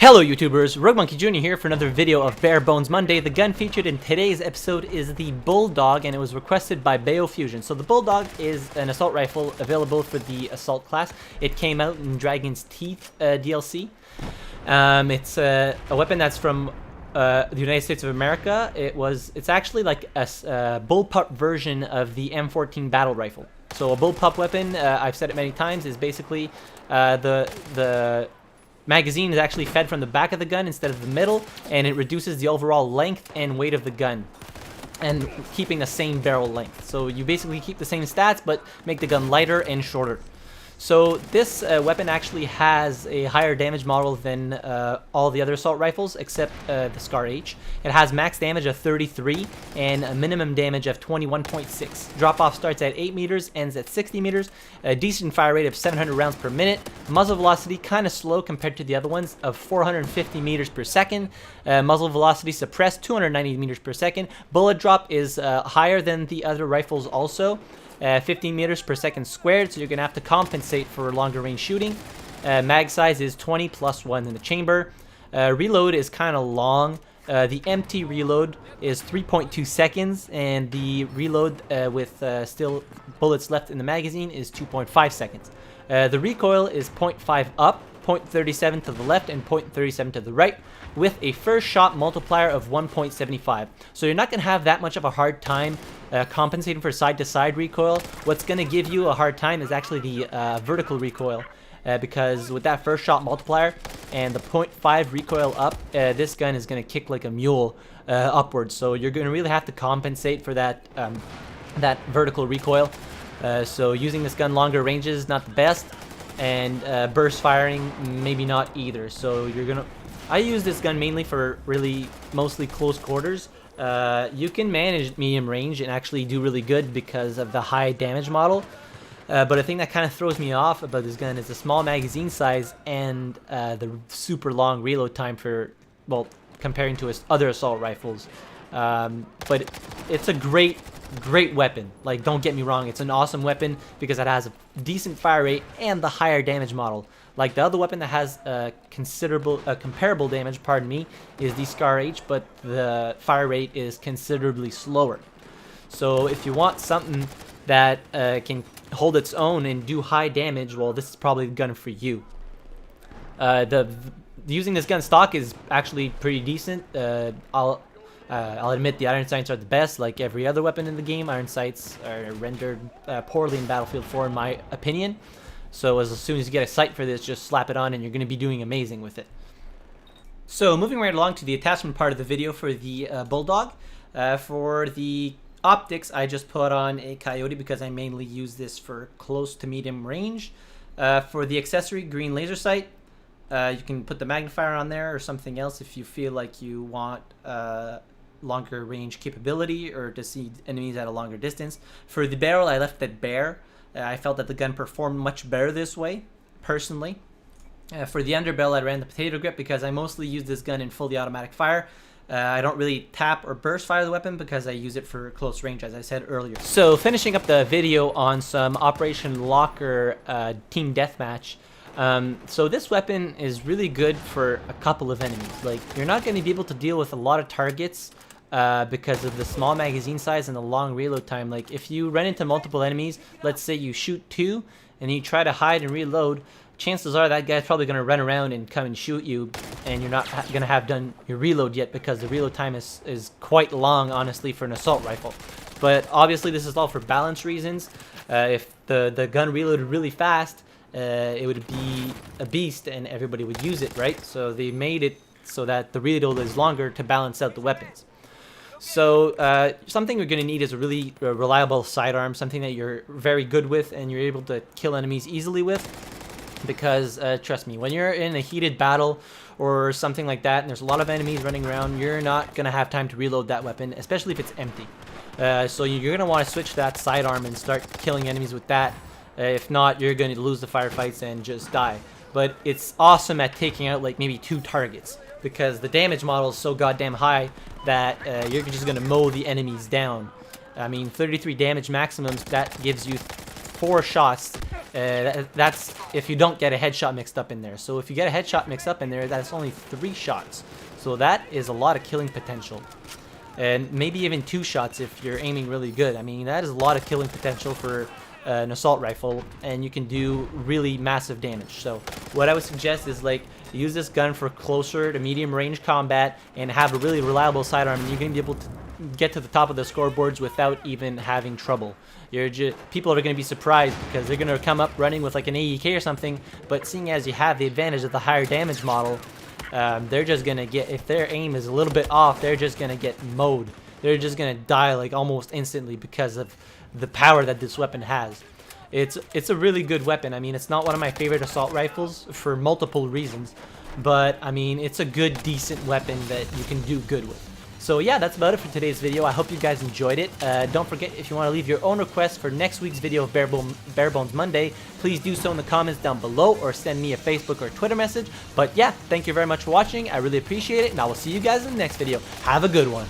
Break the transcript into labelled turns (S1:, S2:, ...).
S1: Hello YouTubers, Rogue Monkey Jr. here for another video of Bare Bones Monday. The gun featured in today's episode is the Bulldog, and it was requested by Fusion. So the Bulldog is an assault rifle available for the assault class. It came out in Dragon's Teeth DLC. It's a weapon that's from the United States of America. It's actually like a bullpup version of the M14 battle rifle. So a bullpup weapon, I've said it many times, is basically the magazine is actually fed from the back of the gun instead of the middle, and it reduces the overall length and weight of the gun, and keeping the same barrel length. So you basically keep the same stats, but make the gun lighter and shorter. So this weapon actually has a higher damage model than all the other assault rifles, except the Scar H. It has max damage of 33 and a minimum damage of 21.6. Drop-off starts at 8 meters, ends at 60 meters. A decent fire rate of 700 rounds per minute. Muzzle velocity kind of slow compared to the other ones of 450 meters per second. Muzzle velocity suppressed 290 meters per second. Bullet drop is higher than the other rifles also. 15 meters per second squared, so you're going to have to compensate for longer range shooting. Mag size is 20 plus 1 in the chamber. Reload is kind of long. The empty reload is 3.2 seconds, and the reload with still bullets left in the magazine is 2.5 seconds. The recoil is 0.5 up, 0.37 to the left, and 0.37 to the right, with a first shot multiplier of 1.75. So you're not going to have that much of a hard time compensating for side-to-side recoil. What's going to give you a hard time is actually the vertical recoil, because with that first shot multiplier and the 0.5 recoil up, this gun is going to kick like a mule upwards. So you're going to really have to compensate for that that vertical recoil. So using this gun longer ranges, not the best, and burst firing maybe not either. So I use this gun mainly for mostly close quarters. You can manage medium range and actually do really good because of the high damage model. But the thing that kind of throws me off about this gun is the small magazine size and the super long reload time for, well, comparing to other assault rifles. But it's a great weapon. Like, don't get me wrong, it's an awesome weapon because it has a decent fire rate and the higher damage model. Like the other weapon that has comparable damage, pardon me, is the Scar H, but the fire rate is considerably slower. So if you want something that can hold its own and do high damage, well, this is probably the gun for you. Using this gun stock is actually pretty decent. I'll admit the iron sights are the best. Like every other weapon in the game, iron sights are rendered poorly in Battlefield 4 in my opinion. So as soon as you get a sight for this, just slap it on and you're going to be doing amazing with it. So moving right along to the attachment part of the video for the Bulldog. For the optics, I just put on a Coyote because I mainly use this for close to medium range. For the accessory, green laser sight. You can put the magnifier on there or something else if you feel like you want longer range capability or to see enemies at a longer distance. For the barrel, I left it bare. I felt that the gun performed much better this way, personally. For the underbarrel, I ran the potato grip because I mostly use this gun in fully automatic fire. I don't really tap or burst fire the weapon because I use it for close range, as I said earlier. So finishing up the video on some Operation Locker team deathmatch. So this weapon is really good for a couple of enemies. Like, you're not going to be able to deal with a lot of targets because of the small magazine size and the long reload time. Like, if you run into multiple enemies, let's say you shoot 2 and you try to hide and reload, chances are that guy's probably going to run around and come and shoot you, and you're not going to have done your reload yet because the reload time is quite long, honestly, for an assault rifle. But obviously this is all for balance reasons. If the gun reloaded really fast, it would be a beast and everybody would use it, right? So they made it so that the reload is longer to balance out the weapons. So something you're going to need is a really reliable sidearm, something that you're very good with and you're able to kill enemies easily with. Because trust me, when you're in a heated battle or something like that and there's a lot of enemies running around, you're not going to have time to reload that weapon, especially if it's empty. So you're going to want to switch that sidearm and start killing enemies with that. If not, you're going to lose the firefights and just die. But it's awesome at taking out like maybe 2 targets because the damage model is so goddamn high that you're just going to mow the enemies down. I mean, 33 damage maximums, that gives you 4 shots That's if you don't get a headshot mixed up in there. So if you get a headshot mixed up in there, that's only 3 shots. So that is a lot of killing potential. And maybe even 2 shots if you're aiming really good. I mean, that is a lot of killing potential for an assault rifle, and you can do really massive damage. So what I would suggest is, like, use this gun for closer to medium range combat and have a really reliable sidearm, and you're going to be able to get to the top of the scoreboards without even having trouble. People are going to be surprised because they're going to come up running with like an AEK or something, but seeing as you have the advantage of the higher damage model, they're just going to get, if their aim is a little bit off, they're just going to get mowed. They're just going to die like almost instantly because of the power that this weapon has. It's a really good weapon. I mean, it's not one of my favorite assault rifles for multiple reasons, but I mean, it's a good, decent weapon that you can do good with. So yeah, that's about it for today's video. I hope you guys enjoyed it. Don't forget, if you want to leave your own requests for next week's video of Bare Bones Monday, please do so in the comments down below or send me a Facebook or Twitter message. But yeah, thank you very much for watching. I really appreciate it, and I will see you guys in the next video. Have a good one.